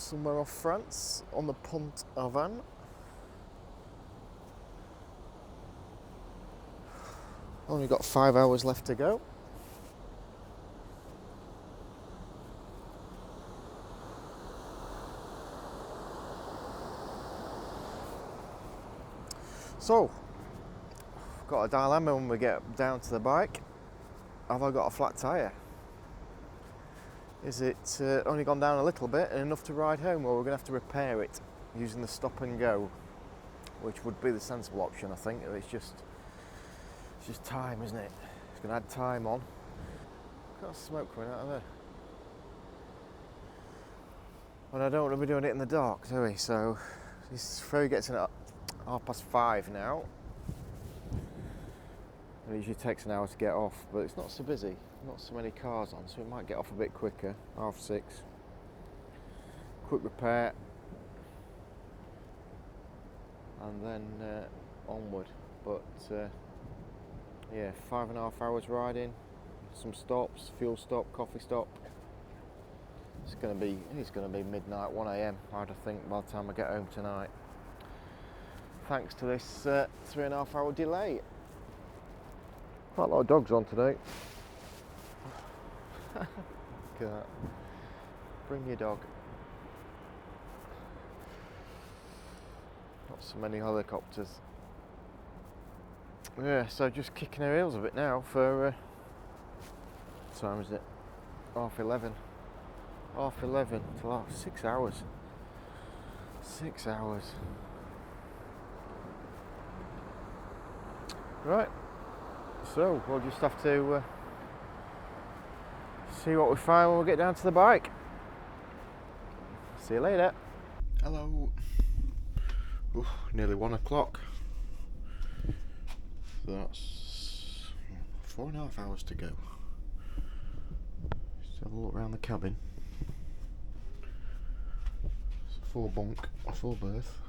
somewhere off France on the Pont Aven. Only got 5 hours left to go. So, got a dilemma when we get down to the bike. Have I got a flat tyre? Is it only gone down a little bit and enough to ride home, or we're going to have to repair it using the stop and go, which would be the sensible option, I think. It's just time, isn't it? It's going to add time on. Got smoke coming out of there. But I don't want to be doing it in the dark, do we? So this ferry gets in at 5:30 now. It usually takes an hour to get off, but it's not so busy. Not so many cars on, so it might get off a bit quicker. 6:30. Quick repair. And then onward. But yeah, 5.5 hours riding. Some stops, fuel stop, coffee stop. It's going to be midnight, 1 AM, I'd think, by the time I get home tonight. Thanks to this 3.5 hour delay. Quite a lot of dogs on today. Look at that. Bring your dog. Not so many helicopters. Yeah, so just kicking our heels a bit now for what time is it? 11:30. 11:30 till 6 hours. 6 hours. Right. So we'll just have to see what we find when we get down to the bike. See you later. Hello. Ooh, nearly 1 o'clock. So that's 4.5 hours to go. Just have a look around the cabin. It's a 4 berth.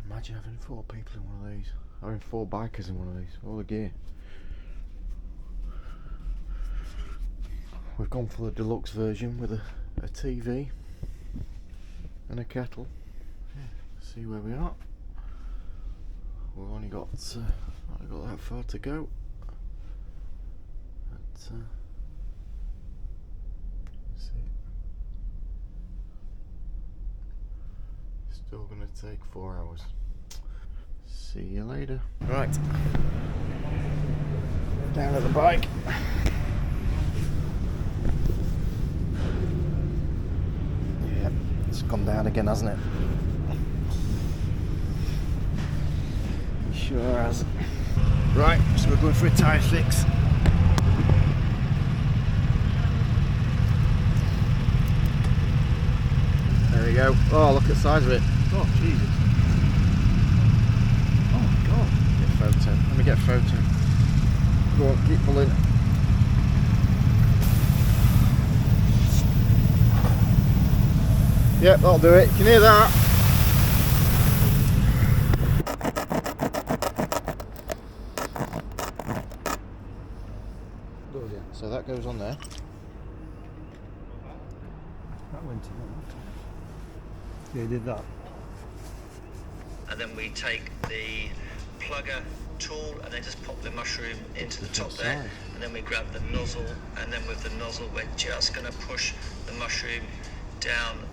Imagine having 4 people in one of these. Having 4 bikers in one of these. All the gear. We've gone for the deluxe version with a TV and a kettle. Yeah, see where we are. We've only got that far to go. But, see. Still going to take 4 hours. See you later. Right. Down at the bike. Yeah, it's gone down again, hasn't it? Sure has. Right, so we're going for a tyre fix. There we go. Oh, look at the size of it. Oh, Jesus. Oh my God. Get a photo. Let me get a photo. Go on, keep pulling. Yep, that'll do it. Can you hear that? So that goes on there. That went in. Yeah, he did that. And then we take the plugger tool and then just pop the mushroom into the top there, and then we grab the nozzle, and then with the nozzle we're just going to push the mushroom down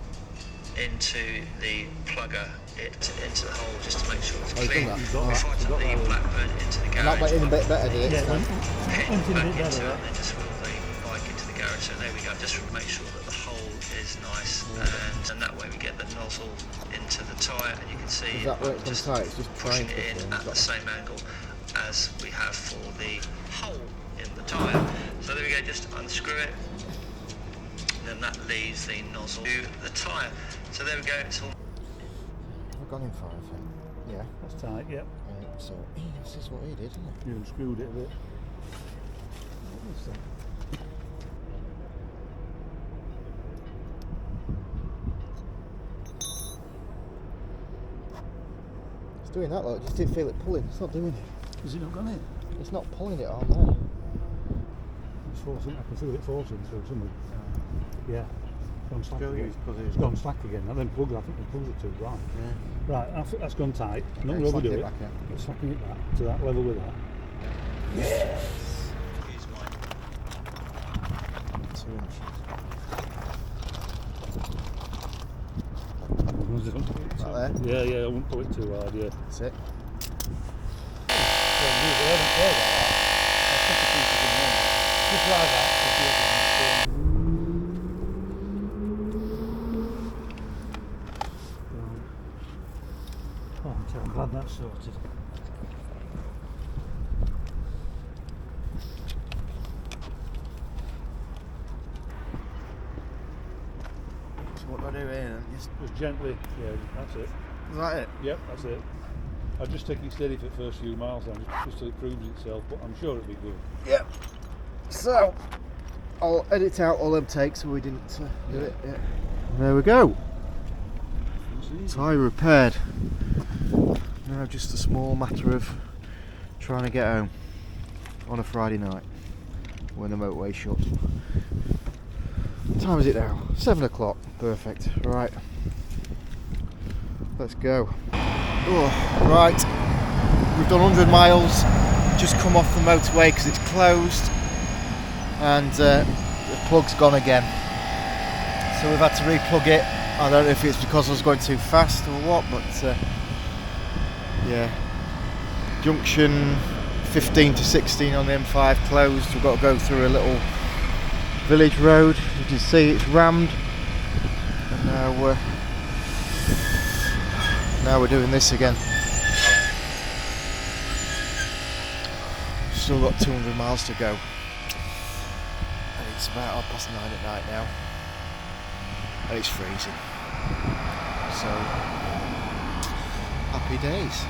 into the plugger, into the hole, just to make sure it's clean. Before I took the Blackburn into the garage, That went in a bit better, did it? Yeah, head back into it and then just wheel the bike into the garage. So there we go, just to make sure that the hole is nice, and that way we get the nozzle into the tyre, and you can see That works on just tight, it's just pushing trying it to in at the same angle as we have for the hole in the tyre. So there we go, just unscrew it, and then that leaves the nozzle to the tyre. So there we go, it's all... I've gone in for it, I think. Yeah. That's tight, yep. So, this is what he did, isn't it? You unscrewed it a bit. What is that? It's doing that, look. Just didn't feel it pulling. It's not doing it. Has it not gone in? It's not pulling it on there. It's forcing, I can feel it forcing through something. Yeah. Gone slack Go again. use, 'cause It's gone slack again. And then plugs, I think the plugs are too dry. Yeah. Right, I think that's gone tight. I'm not Okay, going to slacken overdo it it. back, yeah. But slacking it back to that level with that. Use mine. 2 inches. Don't pull it too- Right Yeah, yeah, I won't pull it too hard, yeah. That's it. Just like that. Oh, I'm glad that's sorted. So what do I do here then? Just gently, yeah, that's it. Is that it? Yep, that's it. I'll just take it steady for the first few miles then, just till it proves itself, but I'm sure it'll be good. Yep. So, I'll edit out all them takes so we didn't do it yet. There we go. Tyre repaired. Now just a small matter of trying to get home on a Friday night when the motorway's shut. What time is it now? 7 o'clock. Perfect. Right. Let's go. Oh, right. We've done 100 miles. Just come off the motorway because it's closed. And the plug's gone again. So we've had to replug it. I don't know if it's because I was going too fast or what, but yeah. Junction 15 to 16 on the M5 closed. We've got to go through a little village road. You can see it's rammed. And now we're doing this again. Still got 200 miles to go. And it's about 9:30 at night now. And it's freezing. So, happy days.